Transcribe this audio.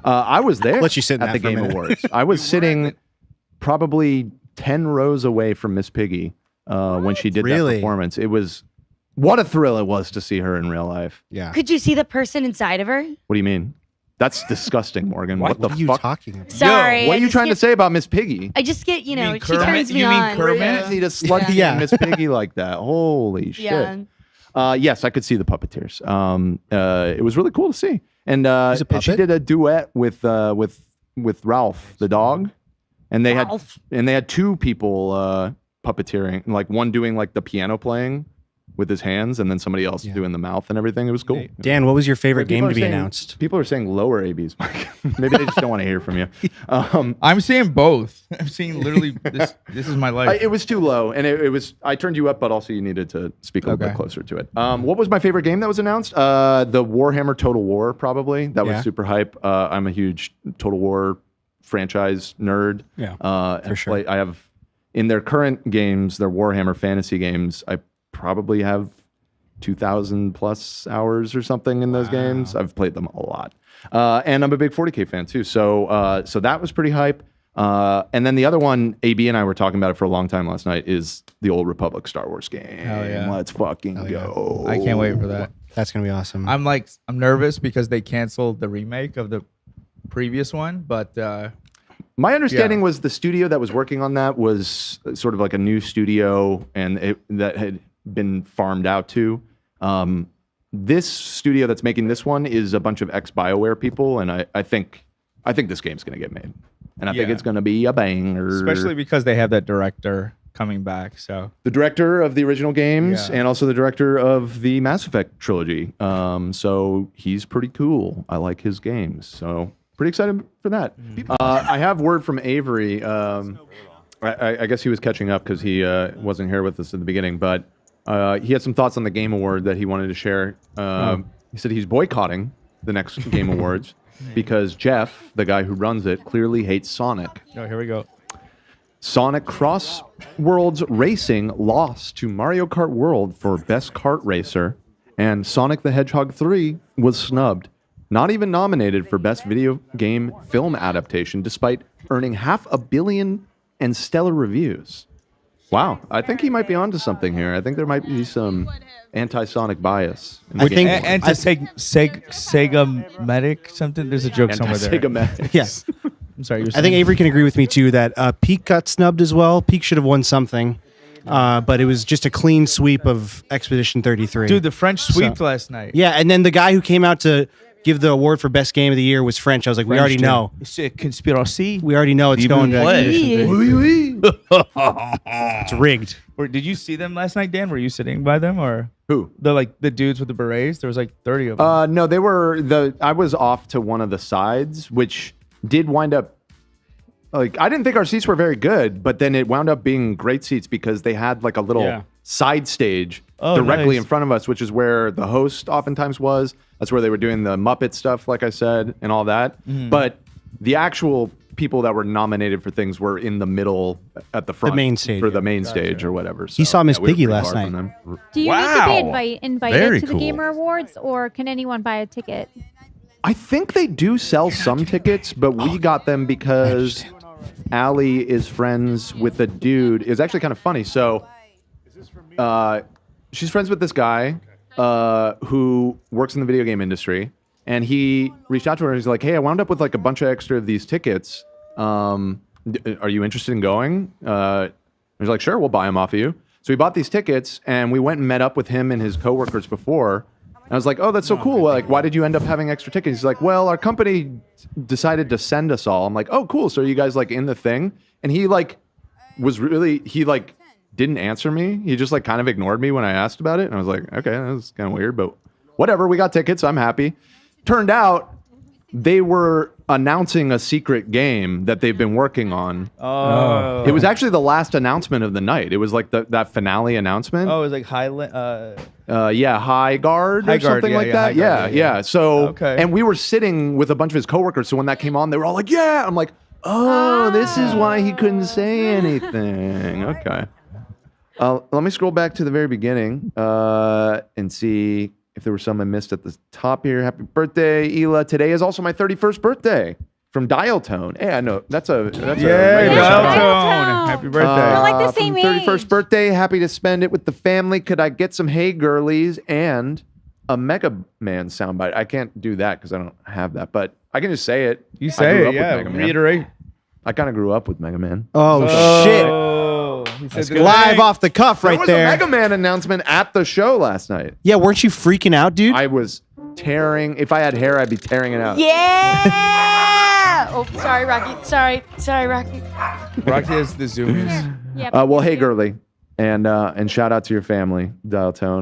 I was there Let you sit in at that the for a Game minute. Awards. I was sitting probably 10 rows away from Miss Piggy when she did that Really? performance. It was what a thrill it was to see her in real life. Yeah. Could you see the person inside of her? What do you mean? That's disgusting, Morgan. What the What are you fuck? talking about? Sorry. What are I you just trying to get- say about Miss Piggy? I just get, you know, mean she Kermit? turns me You mean on. Kermit? Crazy to slut Yeah. Miss Piggy like that. Holy shit. Yeah. Yes, I could see the puppeteers. It was really cool to see. And He's a she puppet? did a duet with Ralph the dog, and they Ralph. had two people puppeteering, like one doing like the piano playing with his hands, and then somebody else doing the mouth and everything. It was cool. Dan, what was your favorite People game are to be saying- announced? People are saying lower ABs, Mike. Maybe they just don't want to hear from you. I'm seeing both. I'm seeing literally this. This is my life. It was too low, and it was. I turned you up, but also you needed to speak a little bit Okay. closer to it. What was my favorite game that was announced? The Warhammer Total War, probably. That was Yeah. super hype. I'm a huge Total War franchise nerd. Yeah, for sure. I have in their current games, their Warhammer fantasy games. I probably have 2,000 plus hours or something in those games. I've played them a lot, and I'm a big 40K fan too. So that was pretty hype. And then the other one, AB and I were talking about it for a long time last night, is the Old Republic Star Wars game. Hell yeah. Let's fucking go. I can't wait for that. That's gonna be awesome. I'm nervous because they canceled the remake of the previous one, but My understanding was the studio that was working on that was sort of like a new studio, and that had been farmed out to. This studio that's making this one is a bunch of ex-BioWare people, and I think this game's going to get made. And I think Yeah. it's going to be a banger. especially because they have that director coming back. So the director of the original games Yeah. and also the director of the Mass Effect trilogy. So he's pretty cool. I like his games. So pretty excited for that. I have word from Avery. I guess he was catching up because he wasn't here with us at the beginning, but he had some thoughts on the Game Award that he wanted to share. He said he's boycotting the next Game Awards because Jeff, the guy who runs it, clearly hates Sonic. oh, here we go. Sonic Cross Worlds Racing lost to Mario Kart World for Best Kart Racer, and Sonic the Hedgehog 3 was snubbed. Not even nominated for Best Video Game Film Adaptation, despite earning $500 million and stellar reviews. Wow, I think he might be onto something here. I think there might be some anti-Sonic bias. In the I game. think- And to Sega Medic something. There's a joke somewhere there. Anti-Sega Yes. I'm sorry. You're I saying? think Avery can agree with me too that Peak got snubbed as well. Peak should have won something, but it was just a clean sweep of Expedition 33. Dude, the French swept last night. Yeah, and then the guy who came out to give the award for best game of the year was French. I was like, we already know. It's a conspiracy. We already know it's going to Expedition 33. It's rigged. Or did you see them last night, Dan? Were you sitting by them or Who? the dudes with the berets? There was like 30 of them. No, they were I was off to one of the sides, which did wind up like I didn't think our seats were very good, but then it wound up being great seats because they had like a little Yeah. side stage Oh, directly nice. in front of us, which is where the host oftentimes was. That's where they were doing the Muppet stuff, like I said, and all that. Mm-hmm. But the actual people that were nominated for things were in the middle at the front main stage, for the yeah. main stage or whatever. He saw Miss we were Piggy pretty last far from night. them. Do you Wow. need to be invited Very to the cool. Gamer Awards, or can anyone buy a ticket? I think they do sell some tickets, but we got them because Allie is friends with a dude. It was actually kind of funny. So she's friends with this guy who works in the video game industry. And he reached out to her and he's like, hey, I wound up with like a bunch of extra of these tickets. Are you interested in going? I was like, sure, we'll buy them off of you. So we bought these tickets and we went and met up with him and his coworkers before. And I was like, oh, that's so cool. Like, why did you end up having extra tickets? He's like, well, our company decided to send us all. I'm like, oh, cool. So are you guys like in the thing? And he like didn't answer me. He just like kind of ignored me when I asked about it. And I was like, okay, that was kind of weird, but whatever. We got tickets. I'm happy. Turned out they were announcing a secret game that they've been working on. Oh. It was actually the last announcement of the night. It was like that finale announcement. Oh, it was like Highland. Yeah, High Guard or High Guard, something yeah, like yeah, that. High Guard, Yeah. So, Okay. and we were sitting with a bunch of his coworkers. So when that came on, they were all like, yeah. I'm like, oh, this is why he couldn't say anything. Okay. Let me scroll back to the very beginning and see. if there were some I missed at the top here. Happy birthday, Ela. Today is also my 31st birthday from Dial Tone. Hey, I know that's a Yeah, regular shout out. Dial Tone. Happy birthday. We're like the From same 31st age. birthday, happy to spend it with the family. Could I get some Hey Girlies and a Mega Man soundbite? I can't do that because I don't have that, but I can just say it. You I say grew it, up with yeah. Mega Man. Reiterate. I kind of grew up with Mega Man. Oh, Oh, he said shit! the Live thing. off the cuff There right was there. a Mega Man announcement at the show last night. Yeah, weren't you freaking out, dude? I was tearing. If I had hair, I'd be tearing it out. Yeah. Oh, sorry, Rocky. Sorry, Rocky. Rocky has the zoomies. Yep. Well, hey, girly, and shout out to your family, Dial Tone.